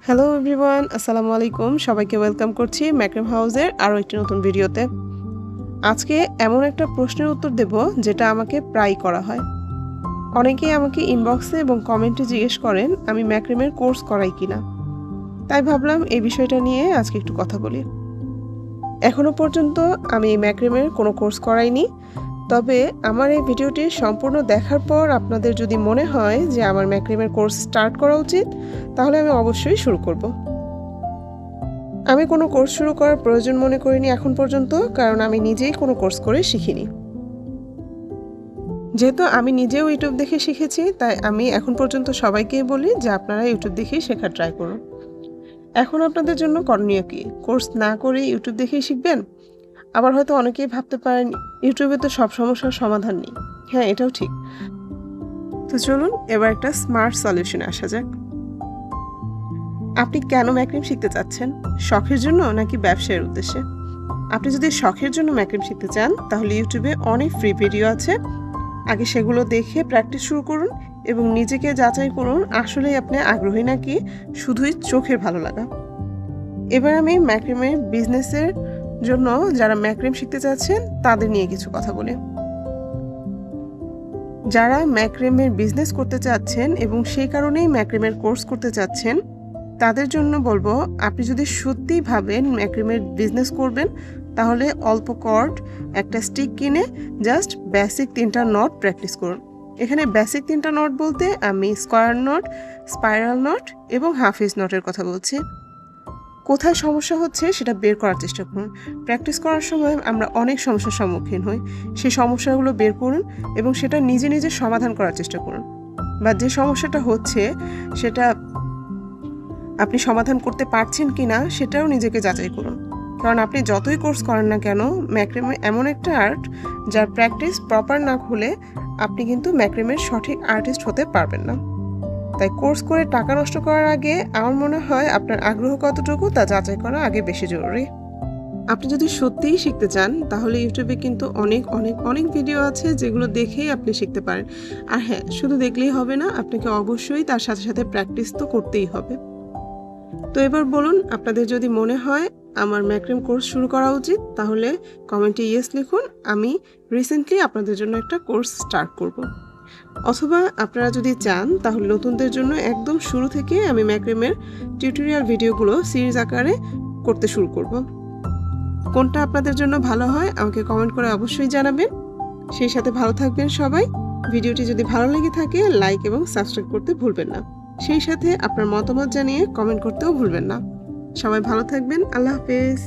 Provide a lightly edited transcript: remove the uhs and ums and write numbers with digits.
Hello everyone, আসসালামু আলাইকুম। সবাইকে ওয়েলকাম করছি ম্যাক্রেম হাউসের আরও একটি নতুন ভিডিওতে। আজকে এমন একটা প্রশ্নের উত্তর দেব যেটা আমাকে প্রায় করা হয়। অনেকেই আমাকে ইনবক্সে এবং কমেন্টে জিজ্ঞেস করেন আমি ম্যাক্রেমের কোর্স করাই কিনা। তাই ভাবলাম এই বিষয়টা নিয়ে আজকে একটু কথা বলি। এখনও পর্যন্ত আমি ম্যাক্রেমের কোনো কোর্স করাইনি, তবে আমার এই ভিডিওটি সম্পূর্ণ দেখার পর আপনাদের যদি মনে হয় যে আমার ম্যাক্রেমের কোর্স স্টার্ট করা উচিত, তাহলে আমি অবশ্যই শুরু করব। আমি কোনো কোর্স শুরু করার প্রয়োজন মনে করিনি এখন পর্যন্ত, কারণ আমি নিজেই কোনো কোর্স করে শিখিনি। যেহেতু আমি নিজেও ইউটিউব দেখে শিখেছি, তাই আমি এখন পর্যন্ত সবাইকেই বলি যে আপনারা ইউটিউব দেখেই শেখার ট্রাই করুন। এখন আপনাদের জন্য করণীয় কি? কোর্স না করে ইউটিউব দেখেই শিখবেন? আবার হয়তো অনেকেই ভাবতে পারেন ইউটিউবে তো সব সমস্যার সমাধান নেই। হ্যাঁ, এটাও ঠিক। তো চলুন এবার একটা স্মার্ট সলিউশনে আসা যাক। আপনি কেন ম্যাক্রেম শিখতে চাচ্ছেন? শখের জন্য নাকি ব্যবসায়ের উদ্দেশ্যে? আপনি যদি শখের জন্য ম্যাক্রেম শিখতে চান, তাহলে ইউটিউবে অনেক ফ্রি ভিডিও আছে। আগে সেগুলো দেখে প্র্যাকটিস শুরু করুন এবং নিজেকে যাচাই করুন আসলেই আপনি আগ্রহী নাকি শুধুই চোখের ভালো লাগা। এবার আমি ম্যাক্রেমের বিজনেসের জন্য যারা ম্যাক্রেম শিখতে চাচ্ছেন তাদের নিয়ে কিছু কথা বলি। যারা ম্যাক্রেমের বিজনেস করতে চাচ্ছেন এবং সেই কারণেই ম্যাক্রেমের কোর্স করতে চাচ্ছেন, তাদের জন্য বলবো, আপনি যদি সত্যিই ভাবেন ম্যাক্রেমের বিজনেস করবেন, তাহলে অল্প কর্ড, একটা স্টিক কিনে জাস্ট বেসিক 3টা নট প্র্যাকটিস করুন। এখানে বেসিক 3টা নট বলতে আমি স্কোয়ার নট, স্পাইরাল নট এবং হাফ ইঞ্চ নটের কথা বলছি। কোথায় সমস্যা হচ্ছে সেটা বের করার চেষ্টা করুন। প্র্যাকটিস করার সময় আমরা অনেক সমস্যার সম্মুখীন হই। সেই সমস্যাগুলো বের করুন এবং সেটা নিজে নিজে সমাধান করার চেষ্টা করুন, বা যে সমস্যাটা হচ্ছে সেটা আপনি সমাধান করতে পারছেন কি না সেটাও নিজেকে যাচাই করুন। কারণ আপনি যতই কোর্স করেন না কেন, ম্যাক্রেমে এমন একটা আর্ট যার প্র্যাকটিস প্রপার না হলে আপনি কিন্তু ম্যাক্রেমের সঠিক আর্টিস্ট হতে পারবেন না। তাই কোর্স করে টাকা নষ্ট করার আগে আমার মনে হয় আপনার আগ্রহ কতটুকু তা যাচাই করা আগে বেশি জরুরি। আপনি যদি সত্যিই শিখতে চান, তাহলে ইউটিউবে কিন্তু অনেক অনেক অনেক ভিডিও আছে যেগুলো দেখেই আপনি শিখতে পারেন। আর হ্যাঁ, শুধু দেখলেই হবে না, আপনাকে অবশ্যই তার সাথে সাথে প্র্যাকটিস তো করতেই হবে। তো এবার বলুন, আপনাদের যদি মনে হয় আমার ম্যাক্রেম কোর্স শুরু করা উচিত, তাহলে কমেন্টে ইয়েস লিখুন। আমি রিসেন্টলি আপনাদের জন্য একটা কোর্স স্টার্ট করব। অথবা আপনারা যদি চান, তাহলে নতুনদের জন্য একদম শুরু থেকে আমি ম্যাক্রেমের টিউটোরিয়াল ভিডিওগুলো সিরিজ আকারে করতে শুরু করব। কোনটা আপনাদের জন্য ভালো হয় আমাকে কমেন্ট করে অবশ্যই জানাবেন। সেই সাথে ভালো থাকবেন সবাই। ভিডিওটি যদি ভালো লেগে থাকে, লাইক এবং সাবস্ক্রাইব করতে ভুলবেন না। সেই সাথে আপনার মতামত জানিয়ে কমেন্ট করতেও ভুলবেন না। সবাই ভালো থাকবেন। আল্লাহ হাফেজ।